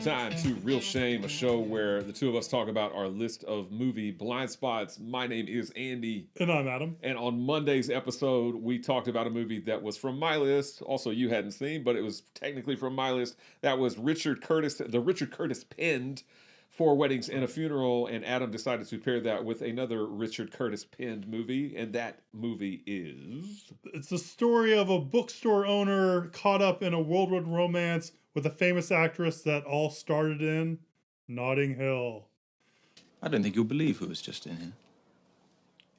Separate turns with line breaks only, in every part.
time to Real Shame, a show where the two of us talk about our list of movie blind spots. My name is Andy.
And I'm Adam.
And on Monday's episode, we talked about a movie that was from my list. Also, you hadn't seen, but it was technically from my list. That was Richard Curtis, the Richard Curtis penned Four Weddings and a Funeral. And Adam decided to pair that with another Richard Curtis penned movie. And that movie is...
It's the story of a bookstore owner caught up in a whirlwind romance with a famous actress that all started in Notting Hill.
I don't think you'll believe who was just in here.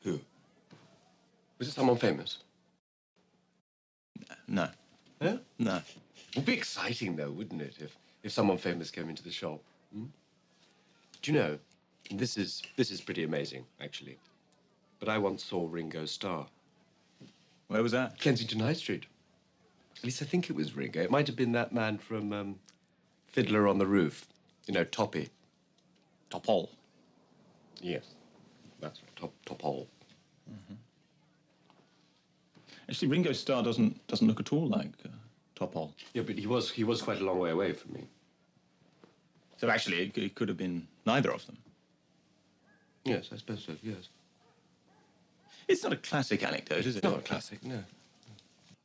Who? Was it someone famous?
No.
Yeah?
No.
It'd be exciting, though, wouldn't it, if someone famous came into the shop? Hmm? Do you know, this is pretty amazing, actually. But I once saw Ringo Starr.
Where was that?
Kensington High Street. At least I think it was Ringo. It might have been that man from Fiddler on the Roof. You know, Toppy.
Topol.
Yes, that's right. Topol.
Mm-hmm. Actually, Ringo Starr doesn't look at all like Topol.
Yeah, but he was quite a long way away from me.
So actually, it could have been neither of them.
Yes, I suppose so, yes.
It's not a classic anecdote, is it?
It's not a classic, no.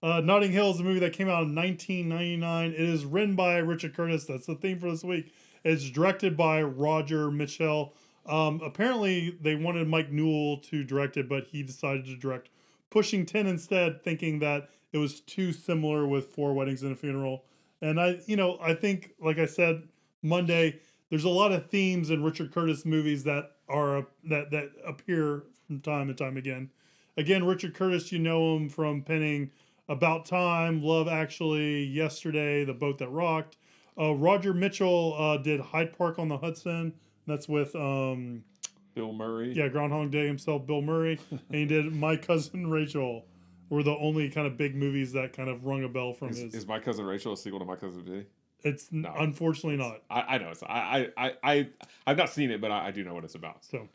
Notting Hill is a movie that came out in 1999. It is written by Richard Curtis. That's the theme for this week. It's directed by Roger Mitchell. Apparently, they wanted Mike Newell to direct it, but he decided to direct Pushing 10 instead, thinking that it was too similar with Four Weddings and a Funeral. And I think, like I said Monday, there's a lot of themes in Richard Curtis movies that are that appear from time and time again. Again, Richard Curtis, you know him from penning About Time, Love Actually, Yesterday, The Boat That Rocked. Roger Mitchell did Hyde Park on the Hudson. That's with
Bill Murray.
Yeah, Groundhog Day himself, Bill Murray. And he did My Cousin Rachel. Were the only kind of big movies that kind of rung a bell from his.
Is My Cousin Rachel a sequel to My Cousin Vinny?
It's no, unfortunately not.
I know it's I've not seen it, but I do know what it's about.
So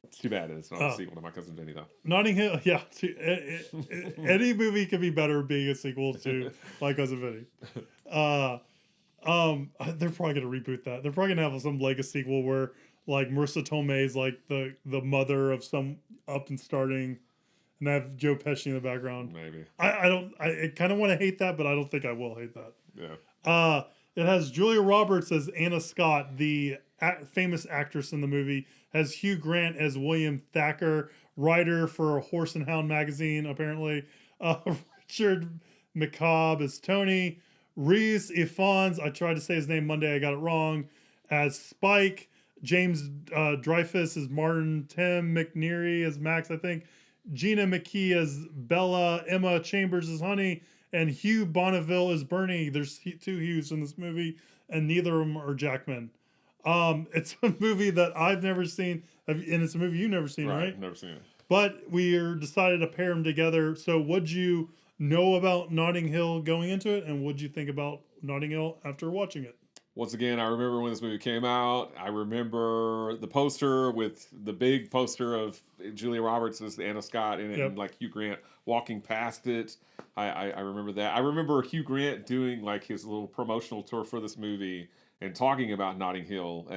it's too bad it's not a sequel to My Cousin Vinny though.
Notting Hill, yeah. Any movie could be better being a sequel to My Cousin Vinny. They're probably gonna reboot that. They're probably gonna have some Legacy sequel where like Marissa Tomei is like the mother of some up and starting, and have Joe Pesci in the background.
Maybe.
I kind of want to hate that, but I don't think I will hate that.
Yeah.
It has Julia Roberts as Anna Scott, the famous actress in the movie. Has Hugh Grant as William Thacker, writer for Horse and Hound magazine, apparently. Richard McCobb as Tony. Rhys Ifans, I tried to say his name Monday, I got it wrong, as Spike. James Dreyfuss as Martin. Tim McNeary as Max, I think. Gina McKee as Bella. Emma Chambers as Honey. And Hugh Bonneville is Bernie. There's two Hughes in this movie, and neither of them are Jackman. It's a movie that I've never seen, and it's a movie you've never seen, right?
Never seen it.
But we decided to pair them together. So what'd you know about Notting Hill going into it, and what'd you think about Notting Hill after watching it?
Once again, I remember when this movie came out. I remember the poster with the big poster of Julia Roberts as Anna Scott in it, and like Hugh Grant walking past it. I remember that. I remember Hugh Grant doing like his little promotional tour for this movie and talking about Notting Hill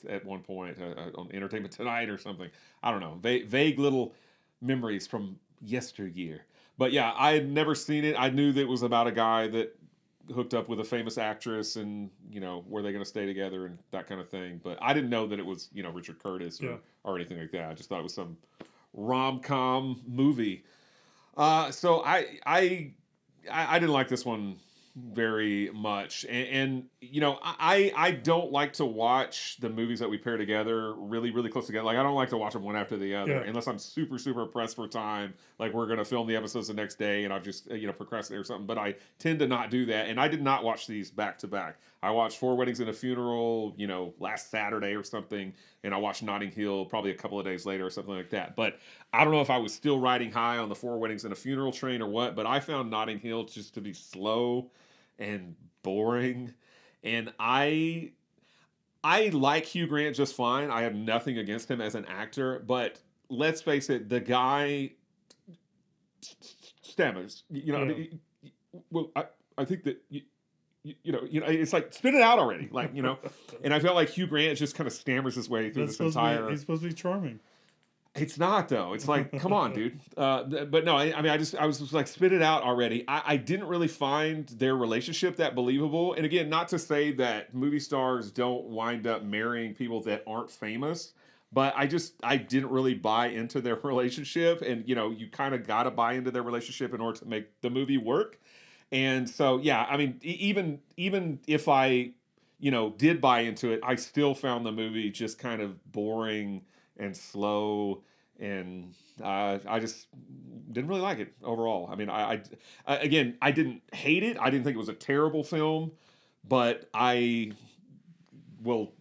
at one point on Entertainment Tonight or something. I don't know. Vague little memories from yesteryear. But yeah, I had never seen it. I knew that it was about a guy that hooked up with a famous actress and, you know, were they going to stay together and that kind of thing. But I didn't know that it was, you know, Richard Curtis or anything like that. I just thought it was some rom-com movie. So I didn't like this one very much. And you know, I don't like to watch the movies that we pair together really, really close together. Like, I don't like to watch them one after the other unless I'm super, super pressed for time. Like, we're going to film the episodes the next day and I've just, you know, procrastinated or something. But I tend to not do that. And I did not watch these back to back. I watched Four Weddings and a Funeral, you know, last Saturday or something. And I watched Notting Hill probably a couple of days later or something like that. But I don't know if I was still riding high on the Four Weddings and a Funeral train or what. But I found Notting Hill just to be slow and boring. And I like Hugh Grant just fine. I have nothing against him as an actor, but let's face it, the guy stammers. You know, I mean, well, I think that it's like spit it out already, like And I felt like Hugh Grant just kind of stammers his way through this entire.
He's supposed to be charming.
It's not though. It's like, come on, dude. But no, I mean, I was just like, spit it out already. I didn't really find their relationship that believable. And again, not to say that movie stars don't wind up marrying people that aren't famous, but I didn't really buy into their relationship. And you kind of got to buy into their relationship in order to make the movie work. And so, yeah, I mean, even if I, did buy into it, I still found the movie just kind of boring and slow, and I just didn't really like it overall. I mean, I again, I didn't hate it. I didn't think it was a terrible film, but I will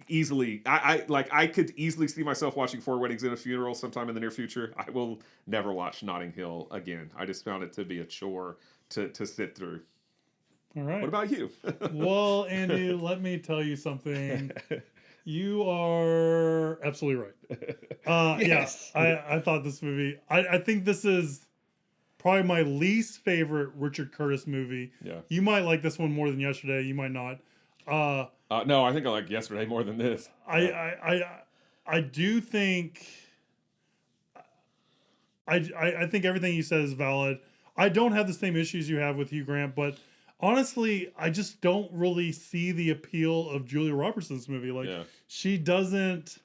easily, I could easily see myself watching Four Weddings and a Funeral sometime in the near future. I will never watch Notting Hill again. I just found it to be a chore to sit through.
All right.
What about you?
Well, Andy, let me tell you something. You are absolutely right.
Yes.
Yeah, I thought this movie, I think this is probably my least favorite Richard Curtis movie.
Yeah.
You might like this one more than Yesterday. You might not.
No, I think I like Yesterday more than this.
I do think I think everything you said is valid. I don't have the same issues you have with Hugh Grant, but honestly, I just don't really see the appeal of Julia Roberts in this movie. Like, she doesn't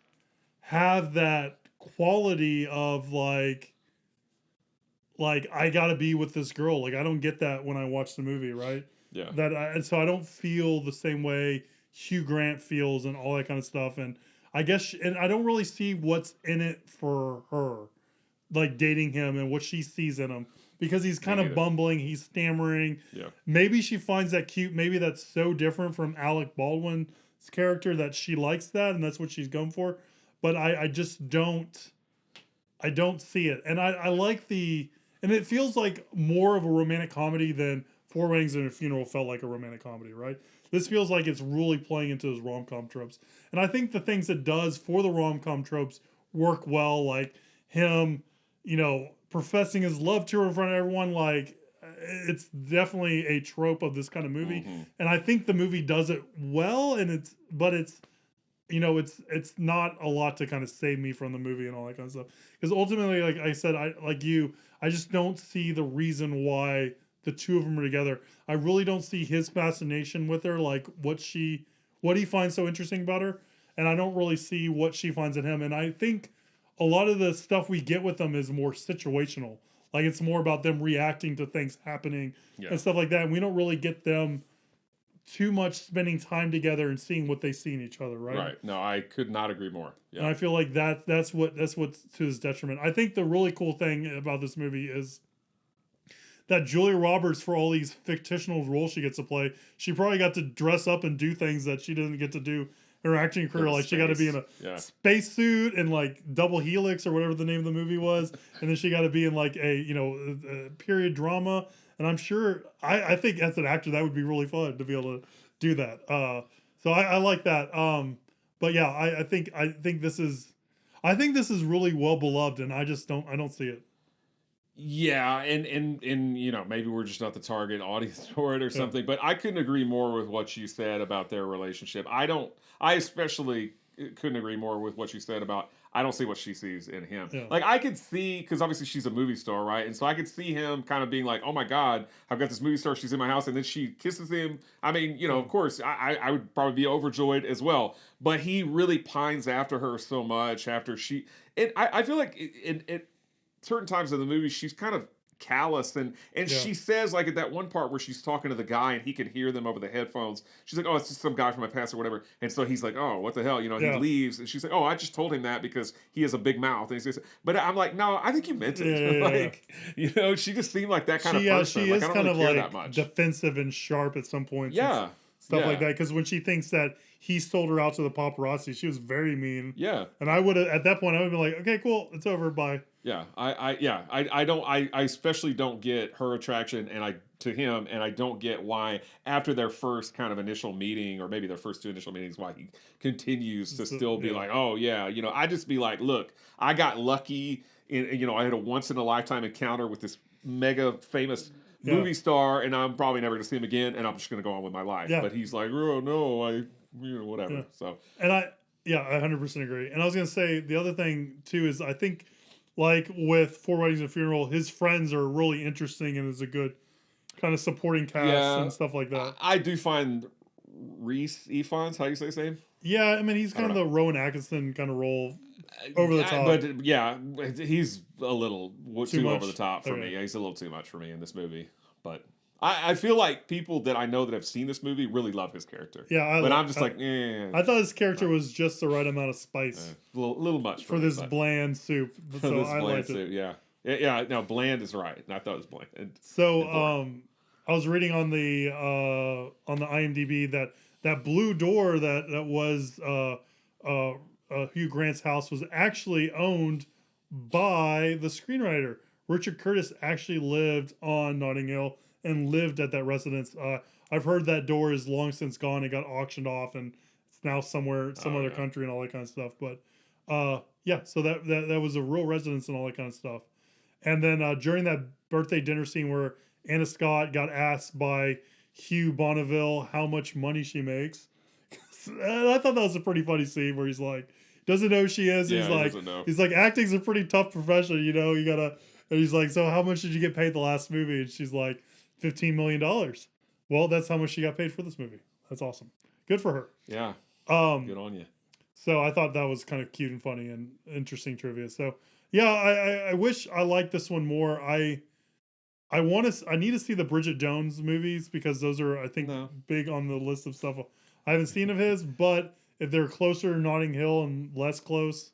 have that quality of like I gotta be with this girl. Like, I don't get that when I watch the movie, right?
Yeah.
And so I don't feel the same way Hugh Grant feels and all that kind of stuff. And I guess, and I don't really see what's in it for her, like dating him and what she sees in him. Because he's kind of bumbling, he's stammering.
Yeah.
Maybe she finds that cute. Maybe that's so different from Alec Baldwin's character that she likes that, and that's what she's going for. But I just don't see it. And I like and it feels like more of a romantic comedy than Four Weddings and a Funeral felt like a romantic comedy, right? This feels like it's really playing into those rom-com tropes. And I think the things it does for the rom-com tropes work well, like him, professing his love to her in front of everyone. Like, it's definitely a trope of this kind of movie. Mm-hmm. And I think the movie does it well, and it's not a lot to kind of save me from the movie and all that kind of stuff. Because ultimately, like I said, I just don't see the reason why the two of them are together. I really don't see his fascination with her, like what he finds so interesting about her. And I don't really see what she finds in him. And I think a lot of the stuff we get with them is more situational. Like, it's more about them reacting to things happening and stuff like that. And we don't really get them too much spending time together and seeing what they see in each other, right?
Right. No, I could not agree more. Yeah.
And I feel like that's what's to his detriment. I think the really cool thing about this movie is that Julia Roberts, for all these fictional roles she gets to play, she probably got to dress up and do things that she didn't get to do in her acting career. Like, she got to be in a spacesuit and like double helix or whatever the name of the movie was, and then she got to be in like a period drama. And I'm sure I think as an actor that would be really fun to be able to do that. So I like that. But yeah, I think this is really well beloved, and I don't see it.
Yeah, and maybe we're just not the target audience for it or something, but I couldn't agree more with what you said about their relationship. I especially couldn't agree more with what you said about, I don't see what she sees in him. Yeah. Like, I could see, because obviously she's a movie star, right? And so I could see him kind of being like, oh my God, I've got this movie star, she's in my house, and then she kisses him. I mean, of course, I would probably be overjoyed as well. But he really pines after her so much after she, and I feel like it certain times in the movie, she's kind of callous, and she says, like, at that one part where she's talking to the guy and he can hear them over the headphones, she's like, oh, it's just some guy from my past or whatever. And so he's like, oh, what the hell, he leaves, and she's like, oh, I just told him that because he has a big mouth. And but I'm like, no, I think you meant it. She just seemed like that kind of person.
She
like,
is kind of like defensive and sharp at some points.
Yeah.
Stuff like that, because when she thinks that he sold her out to the paparazzi, she was very mean.
Yeah.
And I would have, at that point, I would have been like, okay, cool, it's over, bye.
Yeah, I especially don't get her attraction to him, and I don't get why after their first kind of initial meeting, or maybe their first two initial meetings, why he continues to still be like, oh yeah, I just be like, look, I got lucky in, I had a once in a lifetime encounter with this mega famous movie star, and I'm probably never going to see him again, and I'm just going to go on with my life.
Yeah.
But he's like, oh no, whatever.
Yeah.
So,
and I 100% agree. And I was going to say the other thing too is I think like with Four Weddings and a Funeral, his friends are really interesting and is a good kind of supporting cast and stuff like that.
I do find Reese Ifans, how you say his name?
Yeah, I mean he's kind of the Rowan Atkinson kind of role over the top.
But yeah, he's a little too over the top for me.
Yeah,
he's a little too much for me in this movie. But I feel like people that I know that have seen this movie really love his character.
Yeah,
I'm just like,
I thought his character was just the right amount of spice.
A little much
for this bland soup. So I liked it.
Yeah. No, bland is right. I thought it was bland.
So I was reading on the IMDb that blue door that was Hugh Grant's house was actually owned by the screenwriter. Richard Curtis actually lived on Notting Hill and lived at that residence. I've heard that door is long since gone. It got auctioned off and it's now somewhere, some other country and all that kind of stuff. But so that was a real residence and all that kind of stuff. And then during that birthday dinner scene where Anna Scott got asked by Hugh Bonneville how much money she makes, I thought that was a pretty funny scene where he's like, doesn't know who she is.
Yeah,
he's like, acting's a pretty tough profession, you know. You gotta. And he's like, so how much did you get paid the last movie? And she's like, $15 million. Well, that's how much she got paid for this movie. That's awesome. Good for her.
Yeah. Good on you.
So I thought that was kind of cute and funny and interesting trivia. So yeah, I wish I liked this one more. I need to see the Bridget Jones movies because those are, I think, big on the list of stuff I haven't seen of his. But if they're closer to Notting Hill and less close,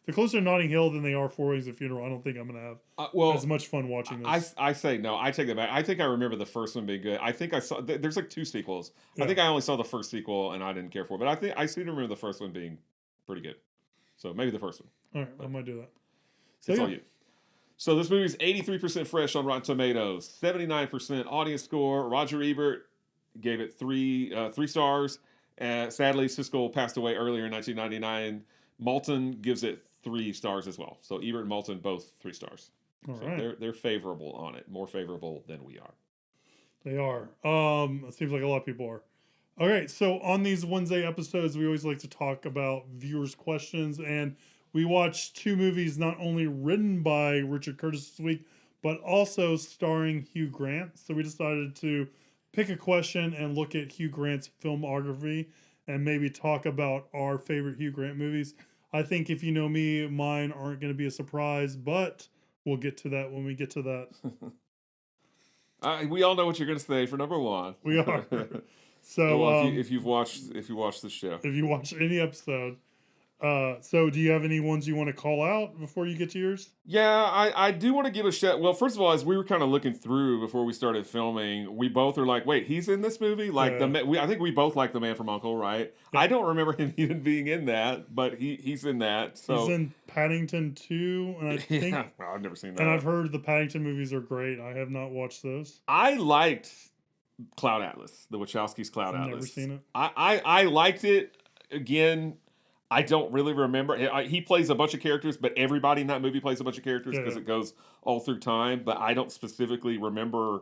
they're closer to Notting Hill than they are Four Weddings and a Funeral. I don't think I'm going to have as much fun watching this.
I say no. I take that back. I think I remember the first one being good. I think I saw. There's like 2 sequels. Yeah. I think I only saw the first sequel and I didn't care for it. But I seem to remember the first one being pretty good. So maybe the first one.
All right, I might do that.
So it's all you. So this movie is 83% fresh on Rotten Tomatoes, 79% audience score. Roger Ebert gave it 3 stars. Sadly, Siskel passed away earlier in 1999. Malton gives it 3 stars as well. So Ebert and Malton both 3 stars.
All right.
They're favorable on it, more favorable than we are.
They are. It seems like a lot of people are. All right. So on these Wednesday episodes, we always like to talk about viewers' questions, and we watched 2 movies not only written by Richard Curtis this week, but also starring Hugh Grant. So we decided to pick a question and look at Hugh Grant's filmography and maybe talk about our favorite Hugh Grant movies. I think if you know me, mine aren't going to be a surprise, but we'll get to that when we get to that.
We all know what you're going to say for number 1.
We are. So
well, if you watched the show,
if you watch any episode. So do you have any ones you want to call out before you get to yours?
Yeah, I do want to give a shout. Well, first of all, as we were kind of looking through before we started filming, we both are like, wait, he's in this movie? Like I think we both like The Man from U.N.C.L.E., right? Yeah. I don't remember him even being in that, but he's in that. So
he's in Paddington 2, and I think
well, I've never seen that.
And I've heard the Paddington movies are great. I have not watched those.
I liked Cloud Atlas, the Wachowskis' Cloud Atlas.
I've never seen it.
I liked it. Again, I don't really remember. He plays a bunch of characters, but everybody in that movie plays a bunch of characters because it goes all through time. But I don't specifically remember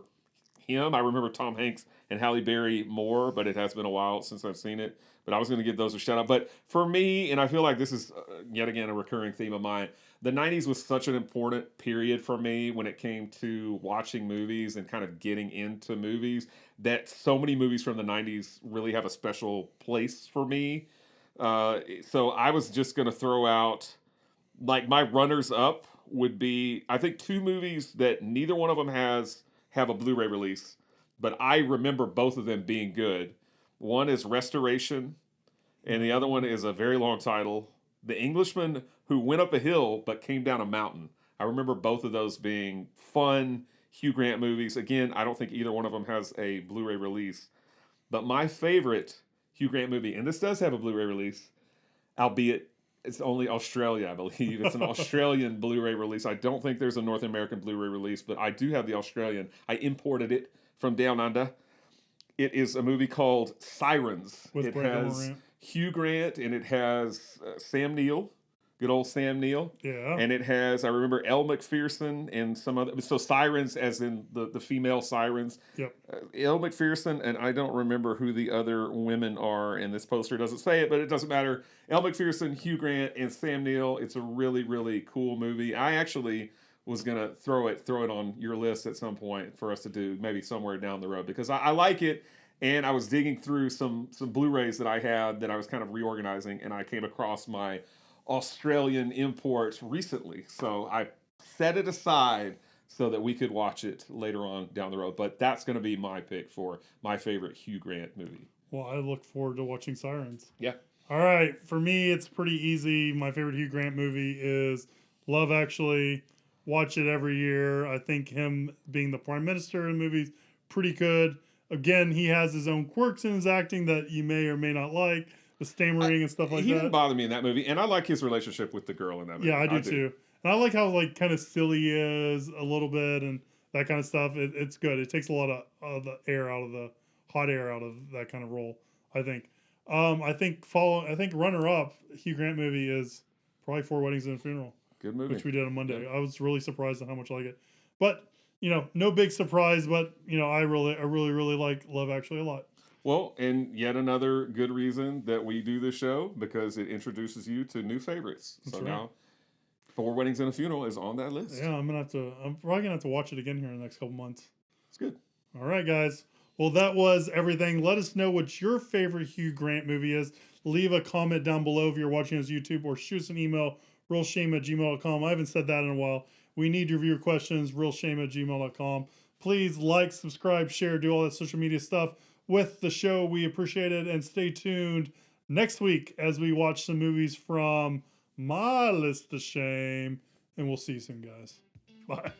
him. I remember Tom Hanks and Halle Berry more, but it has been a while since I've seen it. But I was going to give those a shout out. But for me, and I feel like this is yet again a recurring theme of mine, the 90s was such an important period for me when it came to watching movies and kind of getting into movies, that so many movies from the 90s really have a special place for me. So I was just going to throw out, like, my runners up would be, I think, 2 movies that neither one of them have a Blu-ray release, but I remember both of them being good. One is Restoration, and the other one is a very long title, The Englishman Who Went Up a Hill But Came Down a Mountain. I remember both of those being fun Hugh Grant movies. Again, I don't think either one of them has a Blu-ray release, but my favorite Hugh Grant movie, and this does have a Blu-ray release, albeit it's only Australia, I believe. It's an Australian Blu-ray release. I don't think there's a North American Blu-ray release, but I do have the Australian. I imported it from Down Under. It is a movie called Sirens. It has Hugh Grant, and it has Sam Neill, Good old Sam Neill.
Yeah.
And it has, I remember Elle Macpherson and some other, so sirens as in the female sirens.
Yep.
Elle Macpherson, and I don't remember who the other women are, and this poster doesn't say it, but it doesn't matter. Elle Macpherson, Hugh Grant, and Sam Neill. It's a really, really cool movie. I actually was going to throw it on your list at some point for us to do, maybe somewhere down the road, because I like it. And I was digging through some Blu-rays that I had that I was kind of reorganizing, and I came across my Australian import recently. So I set it aside so that we could watch it later on down the road. But that's going to be my pick for my favorite Hugh Grant movie.
Well, I look forward to watching Sirens.
Yeah.
All right. For me, it's pretty easy. My favorite Hugh Grant movie is Love Actually. Watch it every year. I think him being the prime minister in the movie's pretty good. Again, he has his own quirks in his acting that you may or may not like. The stammering and stuff like
he
that.
didn't bother me in that movie, and I like his relationship with the girl in that movie.
Yeah, I do too. And I like how like kind of silly he is a little bit and that kind of stuff. It's good. It takes a lot of the air out of the hot air out of that kind of role, I think. I think runner up Hugh Grant movie is probably Four Weddings and a Funeral.
Good movie.
Which we did on Monday.
Yeah.
I was really surprised at how much I like it. But, no big surprise, but I really like Love Actually a lot.
Well, and yet another good reason that we do this show, because it introduces you to new favorites.
That's
so
right.
now, Four Weddings and a Funeral is on that list.
Yeah, I'm probably gonna have to watch it again here in the next couple months.
It's good.
All right, guys. Well, that was everything. Let us know what your favorite Hugh Grant movie is. Leave a comment down below if you're watching us YouTube, or shoot us an email, realshame@gmail.com. I haven't said that in a while. We need your viewer questions, realshame@gmail.com. Please like, subscribe, share, do all that social media stuff with the show. We appreciate it, and stay tuned next week as we watch some movies from my list of shame, and we'll see you soon, guys. Bye.